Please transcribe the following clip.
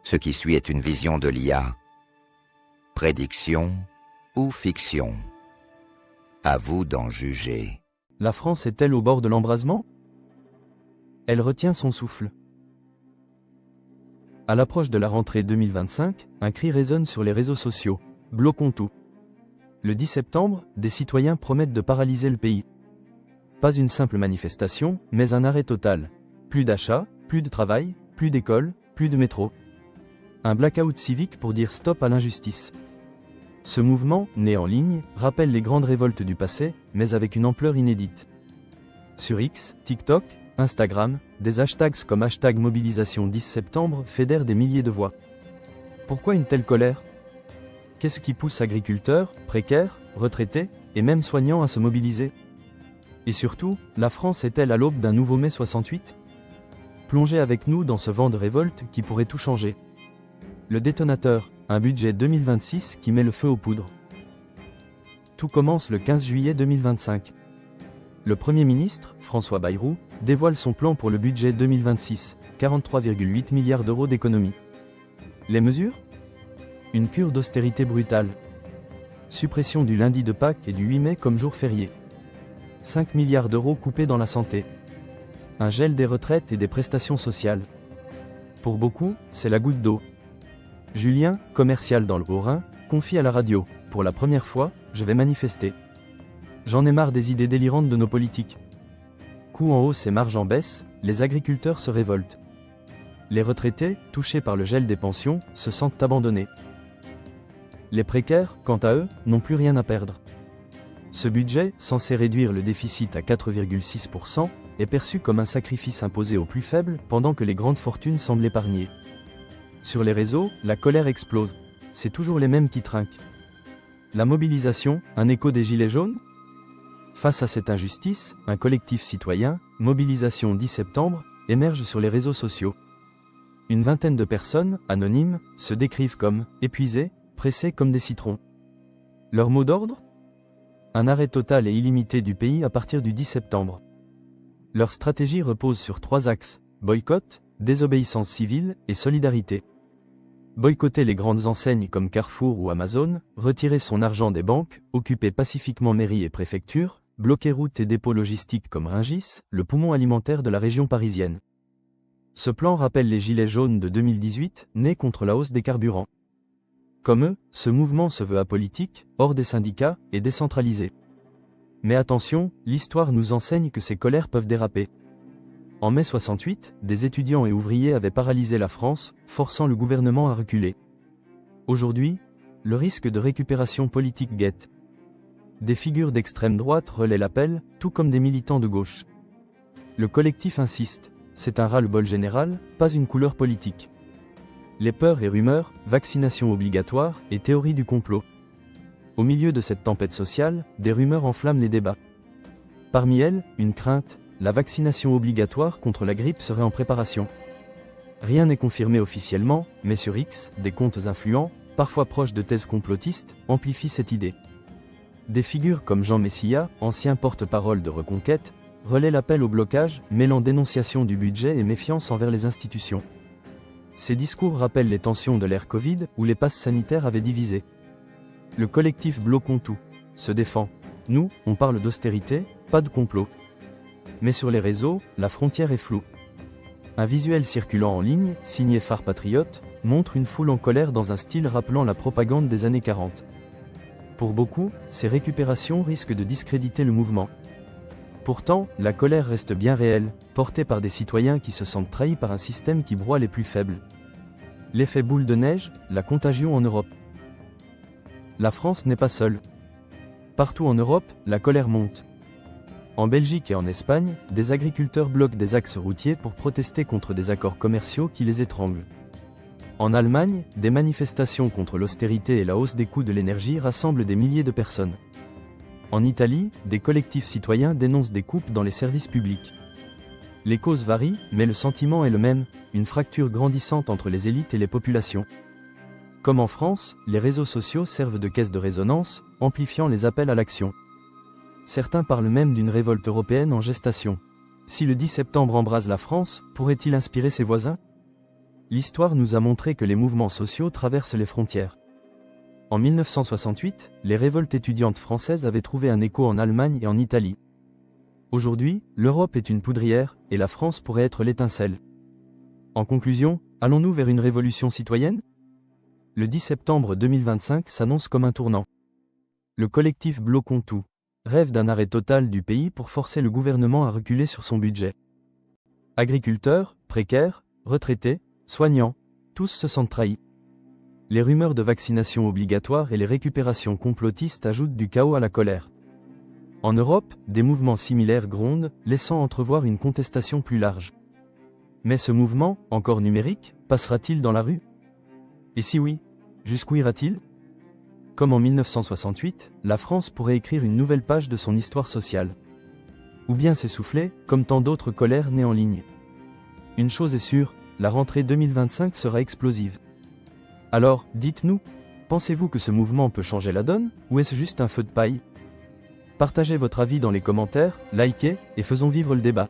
Ce qui suit est une vision de l'IA. Prédiction ou fiction? À vous d'en juger. La France est-elle au bord de l'embrasement? Elle retient son souffle. À l'approche de la rentrée 2025, un cri résonne sur les réseaux sociaux. Bloquons tout. Le 10 septembre, des citoyens promettent de paralyser le pays. Pas une simple manifestation, mais un arrêt total. Plus d'achats, plus de travail, plus d'école, plus de métro. Un blackout civique pour dire stop à l'injustice. Ce mouvement, né en ligne, rappelle les grandes révoltes du passé, mais avec une ampleur inédite. Sur X, TikTok, Instagram, des hashtags comme hashtag mobilisation 10 septembre fédèrent des milliers de voix. Pourquoi une telle colère? Qu'est-ce qui pousse agriculteurs, précaires, retraités, et même soignants à se mobiliser? Et surtout, la France est-elle à l'aube d'un nouveau mai 68? Plongez avec nous dans ce vent de révolte qui pourrait tout changer. Le détonateur, un budget 2026 qui met le feu aux poudres. Tout commence le 15 juillet 2025. Le Premier ministre, François Bayrou, dévoile son plan pour le budget 2026, 43,8 milliards d'euros d'économies. Les mesures? Une cure d'austérité brutale. Suppression du lundi de Pâques et du 8 mai comme jour férié. 5 milliards d'euros coupés dans la santé. Un gel des retraites et des prestations sociales. Pour beaucoup, c'est la goutte d'eau. Julien, commercial dans le Haut-Rhin, confie à la radio « Pour la première fois, je vais manifester. J'en ai marre des idées délirantes de nos politiques. » Coûts en hausse et marge en baisse, les agriculteurs se révoltent. Les retraités, touchés par le gel des pensions, se sentent abandonnés. Les précaires, quant à eux, n'ont plus rien à perdre. Ce budget, censé réduire le déficit à 4,6%, est perçu comme un sacrifice imposé aux plus faibles pendant que les grandes fortunes semblent épargnées. Sur les réseaux, la colère explose. C'est toujours les mêmes qui trinquent. La mobilisation, un écho des Gilets jaunes? Face à cette injustice, un collectif citoyen, Mobilisation 10 septembre, émerge sur les réseaux sociaux. Une vingtaine de personnes, anonymes, se décrivent comme épuisées, pressées comme des citrons. Leur mot d'ordre? Un arrêt total et illimité du pays à partir du 10 septembre. Leur stratégie repose sur 3 axes: boycott, désobéissance civile et solidarité. Boycotter les grandes enseignes comme Carrefour ou Amazon, retirer son argent des banques, occuper pacifiquement mairies et préfectures, bloquer routes et dépôts logistiques comme Rungis, le poumon alimentaire de la région parisienne. Ce plan rappelle les Gilets jaunes de 2018, nés contre la hausse des carburants. Comme eux, ce mouvement se veut apolitique, hors des syndicats et décentralisé. Mais attention, l'histoire nous enseigne que ces colères peuvent déraper. En mai 68, des étudiants et ouvriers avaient paralysé la France, forçant le gouvernement à reculer. Aujourd'hui, le risque de récupération politique guette. Des figures d'extrême droite relaient l'appel, tout comme des militants de gauche. Le collectif insiste, c'est un ras-le-bol général, pas une couleur politique. Les peurs et rumeurs, vaccination obligatoire et théorie du complot. Au milieu de cette tempête sociale, des rumeurs enflamment les débats. Parmi elles, une crainte: la vaccination obligatoire contre la grippe serait en préparation. Rien n'est confirmé officiellement, mais sur X, des comptes influents, parfois proches de thèses complotistes, amplifient cette idée. Des figures comme Jean Messia, ancien porte-parole de Reconquête, relaient l'appel au blocage, mêlant dénonciation du budget et méfiance envers les institutions. Ces discours rappellent les tensions de l'ère Covid, où les passes sanitaires avaient divisé. Le collectif Bloquons tout se défend. Nous, on parle d'austérité, pas de complot. Mais sur les réseaux, la frontière est floue. Un visuel circulant en ligne, signé Phare Patriote, montre une foule en colère dans un style rappelant la propagande des années 40. Pour beaucoup, ces récupérations risquent de discréditer le mouvement. Pourtant, la colère reste bien réelle, portée par des citoyens qui se sentent trahis par un système qui broie les plus faibles. L'effet boule de neige, la contagion en Europe. La France n'est pas seule. Partout en Europe, la colère monte. En Belgique et en Espagne, des agriculteurs bloquent des axes routiers pour protester contre des accords commerciaux qui les étranglent. En Allemagne, des manifestations contre l'austérité et la hausse des coûts de l'énergie rassemblent des milliers de personnes. En Italie, des collectifs citoyens dénoncent des coupes dans les services publics. Les causes varient, mais le sentiment est le même, une fracture grandissante entre les élites et les populations. Comme en France, les réseaux sociaux servent de caisse de résonance, amplifiant les appels à l'action. Certains parlent même d'une révolte européenne en gestation. Si le 10 septembre embrase la France, pourrait-il inspirer ses voisins? l'histoire nous a montré que les mouvements sociaux traversent les frontières. En 1968, les révoltes étudiantes françaises avaient trouvé un écho en Allemagne et en Italie. Aujourd'hui, l'Europe est une poudrière, et la France pourrait être l'étincelle. En conclusion, allons-nous vers une révolution citoyenne? Le 10 septembre 2025 s'annonce comme un tournant. Le collectif Bloquons tout rêve d'un arrêt total du pays pour forcer le gouvernement à reculer sur son budget. Agriculteurs, précaires, retraités, soignants, tous se sentent trahis. Les rumeurs de vaccination obligatoire et les récupérations complotistes ajoutent du chaos à la colère. En Europe, des mouvements similaires grondent, laissant entrevoir une contestation plus large. Mais ce mouvement, encore numérique, passera-t-il dans la rue? Et si oui, jusqu'où ira-t-il? Comme en 1968, la France pourrait écrire une nouvelle page de son histoire sociale. Ou bien s'essouffler, comme tant d'autres colères nées en ligne. Une chose est sûre, la rentrée 2025 sera explosive. Alors, dites-nous, pensez-vous que ce mouvement peut changer la donne, ou est-ce juste un feu de paille? Partagez votre avis dans les commentaires, likez, et faisons vivre le débat.